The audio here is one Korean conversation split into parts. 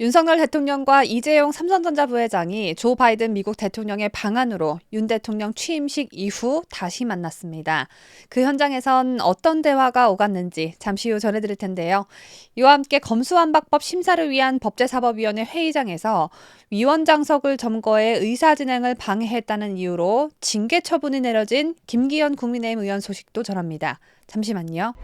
윤석열 대통령과 이재용 삼성전자 부회장이 조 바이든 미국 대통령의 방한으로 윤 대통령 취임식 이후 다시 만났습니다. 그 현장에선 어떤 대화가 오갔는지 잠시 후 전해드릴 텐데요. 이와 함께 검수완박법 심사를 위한 법제사법위원회 회의장에서 위원장석을 점거해 의사진행을 방해했다는 이유로 징계 처분이 내려진 김기현 국민의힘 의원 소식도 전합니다. 잠시만요.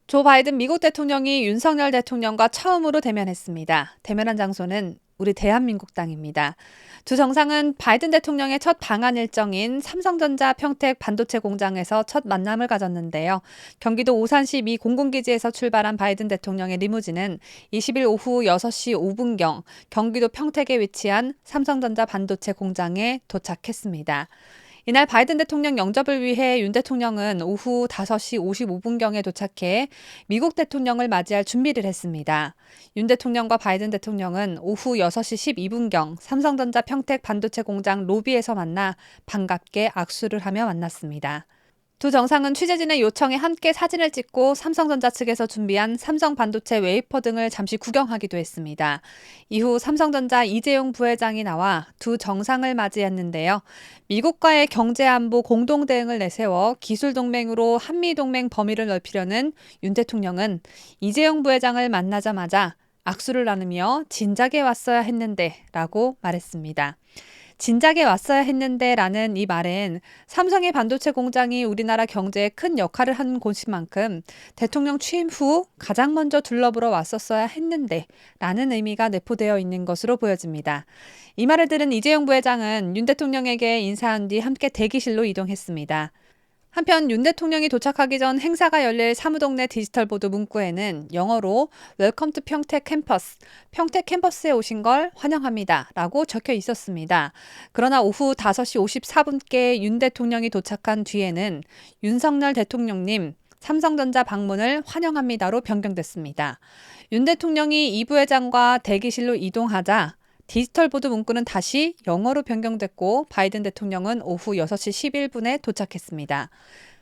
조 바이든 미국 대통령이 윤석열 대통령과 처음으로 대면했습니다. 대면한 장소는 우리 대한민국 땅입니다. 두 정상은 바이든 대통령의 첫 방한 일정인 삼성전자 평택 반도체 공장에서 첫 만남을 가졌는데요. 경기도 오산시 미 공군기지에서 출발한 바이든 대통령의 리무진은 20일 오후 6시 5분경 경기도 평택에 위치한 삼성전자 반도체 공장에 도착했습니다. 이날 바이든 대통령 영접을 위해 윤 대통령은 오후 5시 55분경에 도착해 미국 대통령을 맞이할 준비를 했습니다. 윤 대통령과 바이든 대통령은 오후 6시 12분경 삼성전자 평택 반도체 공장 로비에서 만나 반갑게 악수를 하며 만났습니다. 두 정상은 취재진의 요청에 함께 사진을 찍고 삼성전자 측에서 준비한 삼성 반도체 웨이퍼 등을 잠시 구경하기도 했습니다. 이후 삼성전자 이재용 부회장이 나와 두 정상을 맞이했는데요. 미국과의 경제안보 공동대응을 내세워 기술동맹으로 한미동맹 범위를 넓히려는 윤 대통령은 이재용 부회장을 만나자마자 악수를 나누며 진작에 왔어야 했는데 라고 말했습니다. 진작에 왔어야 했는데 라는 이 말엔 삼성의 반도체 공장이 우리나라 경제에 큰 역할을 한 곳인 만큼 대통령 취임 후 가장 먼저 둘러보러 왔었어야 했는데 라는 의미가 내포되어 있는 것으로 보여집니다. 이 말을 들은 이재용 부회장은 윤 대통령에게 인사한 뒤 함께 대기실로 이동했습니다. 한편 윤 대통령이 도착하기 전 행사가 열릴 사무동네 디지털보드 문구에는 영어로 Welcome to 평택 캠퍼스, 평택 캠퍼스에 오신 걸 환영합니다 라고 적혀 있었습니다. 그러나 오후 5시 54분께 윤 대통령이 도착한 뒤에는 윤석열 대통령님 삼성전자 방문을 환영합니다로 변경됐습니다. 윤 대통령이 이 부회장과 대기실로 이동하자 디지털보드 문구는 다시 영어로 변경됐고 바이든 대통령은 오후 6시 11분에 도착했습니다.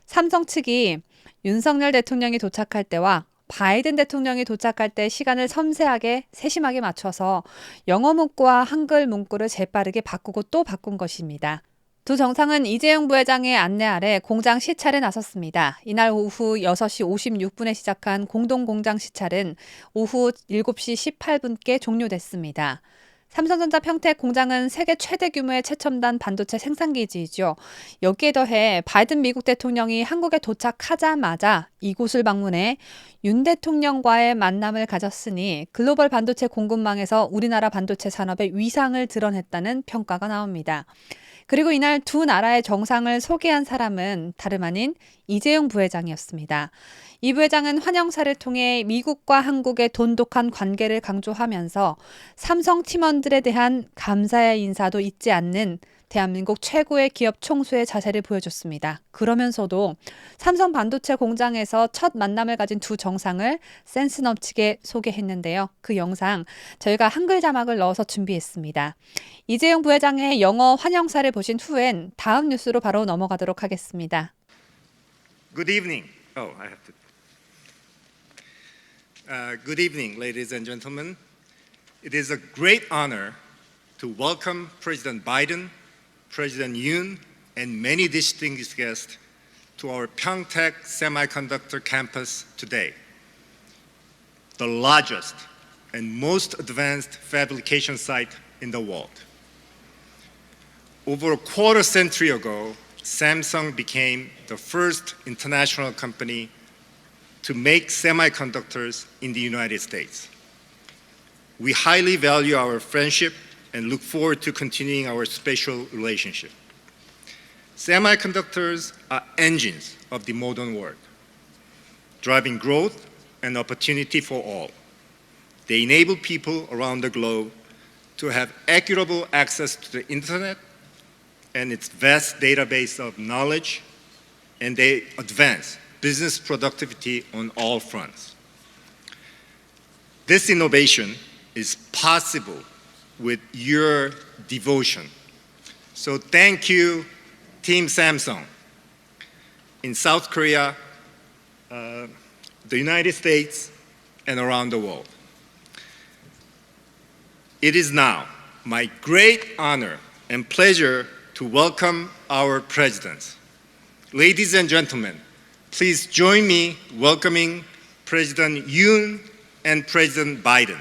삼성 측이 윤석열 대통령이 도착할 때와 바이든 대통령이 도착할 때 시간을 섬세하게 세심하게 맞춰서 영어 문구와 한글 문구를 재빠르게 바꾸고 또 바꾼 것입니다. 두 정상은 이재용 부회장의 안내 아래 공장 시찰에 나섰습니다. 이날 오후 6시 56분에 시작한 공동공장 시찰은 오후 7시 18분께 종료됐습니다. 삼성전자 평택 공장은 세계 최대 규모의 최첨단 반도체 생산기지이죠. 여기에 더해 바이든 미국 대통령이 한국에 도착하자마자 이곳을 방문해 윤 대통령과의 만남을 가졌으니 글로벌 반도체 공급망에서 우리나라 반도체 산업의 위상을 드러냈다는 평가가 나옵니다. 그리고 이날 두 나라의 정상을 소개한 사람은 다름 아닌 이재용 부회장이었습니다. 이 부회장은 환영사를 통해 미국과 한국의 돈독한 관계를 강조하면서 삼성 팀원들에 대한 감사의 인사도 잊지 않는 대한민국 최고의 기업 총수의 자세를 보여줬습니다. 그러면서도 삼성 반도체 공장에서 첫 만남을 가진 두 정상을 센스 넘치게 소개했는데요. 그 영상 저희가 한글 자막을 넣어서 준비했습니다. 이재용 부회장의 영어 환영사를 보신 후엔 다음 뉴스로 바로 넘어가도록 하겠습니다. Good evening. Good evening, ladies and gentlemen. It is a great honor to welcome President Biden, President Yoon, and many distinguished guests to our Pyeongtaek Semiconductor Campus today, the largest and most advanced fabrication site in the world. Over a quarter century ago, Samsung became the first international company to make semiconductors in the United States. We highly value our friendship and look forward to continuing our special relationship. Semiconductors are engines of the modern world, driving growth and opportunity for all. They enable people around the globe to have equitable access to the internet and its vast database of knowledge, and they advance business productivity on all fronts. This innovation is possible with your devotion. So thank you, Team Samsung, in South Korea, the United States, and around the world. It is now my great honor and pleasure to welcome our presidents. Ladies and gentlemen, please join me welcoming President Yoon and President Biden.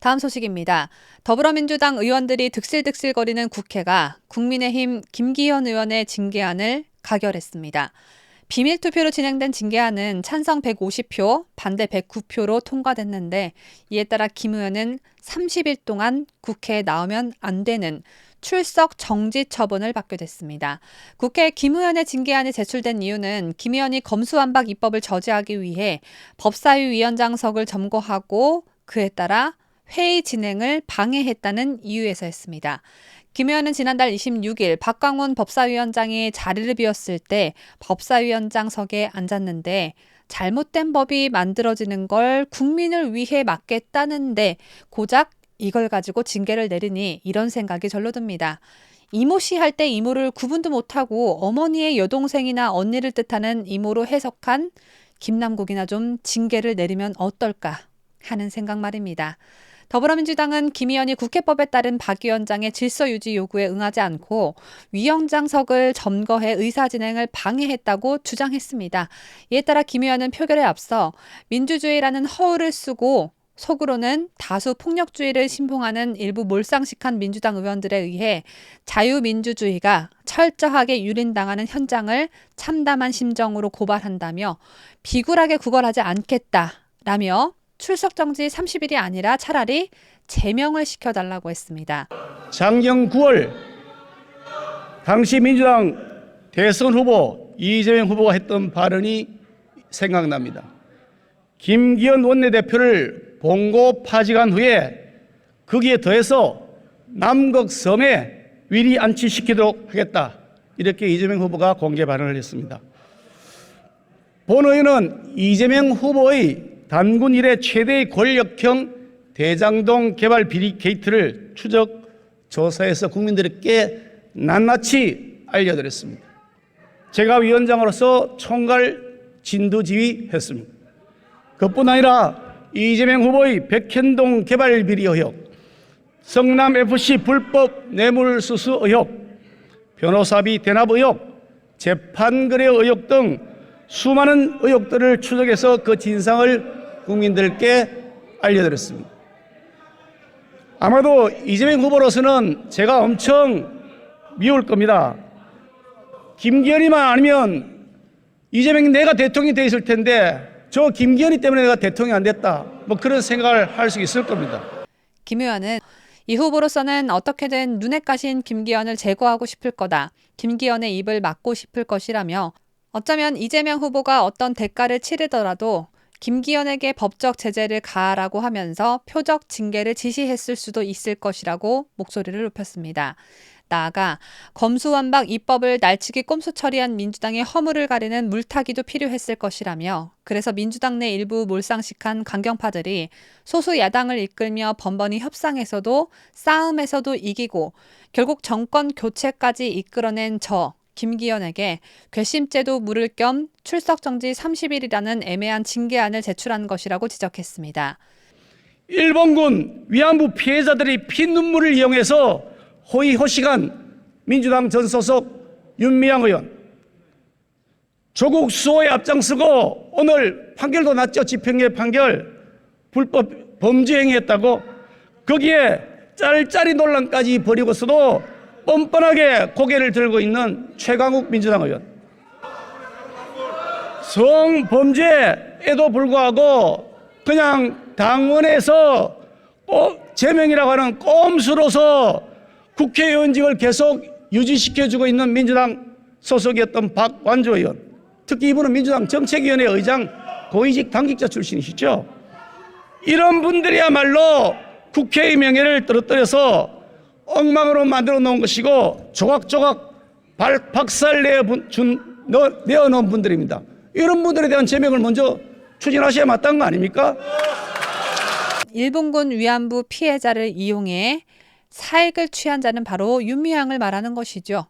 다음 소식입니다. 더불어민주당 의원들이 득실득실거리는 국회가 국민의힘 김기현 의원의 징계안을 가결했습니다. 비밀투표로 진행된 징계안은 찬성 150표, 반대 109표로 통과됐는데 이에 따라 김 의원은 30일 동안 국회에 나오면 안 되는 출석 정지 처분을 받게 됐습니다. 국회에 김 의원의 징계안이 제출된 이유는 김 의원이 검수완박 입법을 저지하기 위해 법사위 위원장석을 점거하고 그에 따라 회의 진행을 방해했다는 이유에서였습니다. 김 의원은 지난달 26일 박광훈 법사위원장이 자리를 비웠을 때 법사위원장석에 앉았는데 잘못된 법이 만들어지는 걸 국민을 위해 막겠다는데 고작 이걸 가지고 징계를 내리니 이런 생각이 절로 듭니다. 이모씨 할 때 이모를 구분도 못하고 어머니의 여동생이나 언니를 뜻하는 이모로 해석한 김남국이나 좀 징계를 내리면 어떨까 하는 생각 말입니다. 더불어민주당은 김 의원이 국회법에 따른 박 위원장의 질서 유지 요구에 응하지 않고 위원장석을 점거해 의사 진행을 방해했다고 주장했습니다. 이에 따라 김 의원은 표결에 앞서 민주주의라는 허울을 쓰고 속으로는 다수 폭력주의를 신봉하는 일부 몰상식한 민주당 의원들에 의해 자유민주주의가 철저하게 유린당하는 현장을 참담한 심정으로 고발한다며 비굴하게 구걸하지 않겠다라며 출석정지 30일이 아니라 차라리 제명을 시켜달라고 했습니다. 작년 9월 당시 민주당 대선 후보 이재명 후보가 했던 발언이 생각납니다. 김기현 원내대표를 봉고 파직한 후에 거기에 더해서 남극섬에 위리 안치시키도록 하겠다. 이렇게 이재명 후보가 공개 발언을 했습니다. 본 의원은 이재명 후보의 단군 이래 최대의 권력형 대장동 개발 비리 게이트를 추적 조사해서 국민들께 낱낱이 알려드렸습니다. 제가 위원장으로서 총괄 진두지휘했습니다. 그뿐 아니라 이재명 후보의 백현동 개발 비리 의혹, 성남FC 불법 뇌물수수 의혹, 변호사비 대납 의혹, 재판거래 의혹 등 수많은 의혹들을 추적해서 그 진상을 국민들께 알려드렸습니다. 아마도 이재명 후보로서는 제가 엄청 미울 겁니다. 김기현이만 아니면 이재명이 내가 대통령이 돼 있을 텐데 저 김기현이 때문에 내가 대통령이 안 됐다. 뭐 그런 생각을 할 수 있을 겁니다. 김 의원은 이 후보로서는 어떻게든 눈에 까신 김기현을 제거하고 싶을 거다. 김기현의 입을 막고 싶을 것이라며 어쩌면 이재명 후보가 어떤 대가를 치르더라도 김기현에게 법적 제재를 가하라고 하면서 표적 징계를 지시했을 수도 있을 것이라고 목소리를 높였습니다. 나아가 검수완박 입법을 날치기 꼼수 처리한 민주당의 허물을 가리는 물타기도 필요했을 것이라며 그래서 민주당 내 일부 몰상식한 강경파들이 소수 야당을 이끌며 번번이 협상에서도 싸움에서도 이기고 결국 정권 교체까지 이끌어낸 저 김기현에게 괘씸죄도 물을 겸 출석정지 30일이라는 애매한 징계안을 제출한 것이라고 지적했습니다. 일본군 위안부 피해자들이 피눈물을 이용해서 호의호식한 민주당 전 소속 윤미향 의원, 조국 수호에 앞장서고 오늘 판결도 났죠. 집행유예 판결, 불법 범죄 행위했다고 거기에 짤짤이 논란까지 벌이고서도 뻔뻔하게 고개를 들고 있는 최강욱 민주당 의원, 성범죄에도 불구하고 그냥 당원에서 제명이라고 하는 꼼수로서 국회의원직을 계속 유지시켜주고 있는 민주당 소속이었던 박완조 의원, 특히 이분은 민주당 정책위원회 의장 고위직 당직자 출신이시죠. 이런 분들이야말로 국회의 명예를 떨어뜨려서 엉망으로 만들어 놓은 것이고 조각조각 박살 내어놓은 분들입니다. 이런 분들에 대한 제명을 먼저 추진하셔야 마땅한 거 아닙니까? 일본군 위안부 피해자를 이용해 사익을 취한 자는 바로 윤미향을 말하는 것이죠.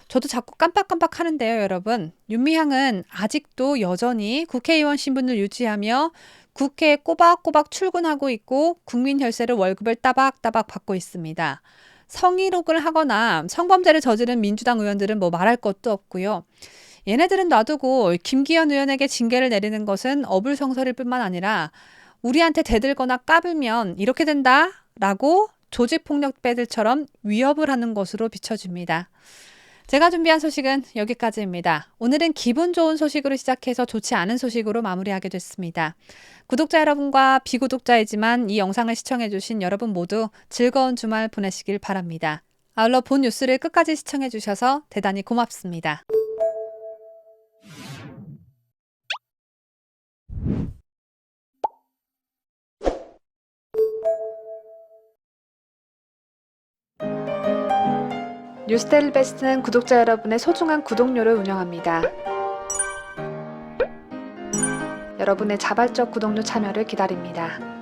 저도 자꾸 깜빡깜빡 하는데요, 여러분. 윤미향은 아직도 여전히 국회의원 신분을 유지하며 국회에 꼬박꼬박 출근하고 있고 국민 혈세를 월급을 따박따박 받고 있습니다. 성희롱을 하거나 성범죄를 저지른 민주당 의원들은 뭐 말할 것도 없고요. 얘네들은 놔두고 김기현 의원에게 징계를 내리는 것은 어불성설일 뿐만 아니라 우리한테 대들거나 까불면 이렇게 된다라고 조직폭력배들처럼 위협을 하는 것으로 비춰집니다. 제가 준비한 소식은 여기까지입니다. 오늘은 기분 좋은 소식으로 시작해서 좋지 않은 소식으로 마무리하게 됐습니다. 구독자 여러분과 비구독자이지만 이 영상을 시청해주신 여러분 모두 즐거운 주말 보내시길 바랍니다. 아울러 본 뉴스를 끝까지 시청해주셔서 대단히 고맙습니다. 뉴스데일리 베스트는 구독자 여러분의 소중한 구독료를 운영합니다. 여러분의 자발적 구독료 참여를 기다립니다.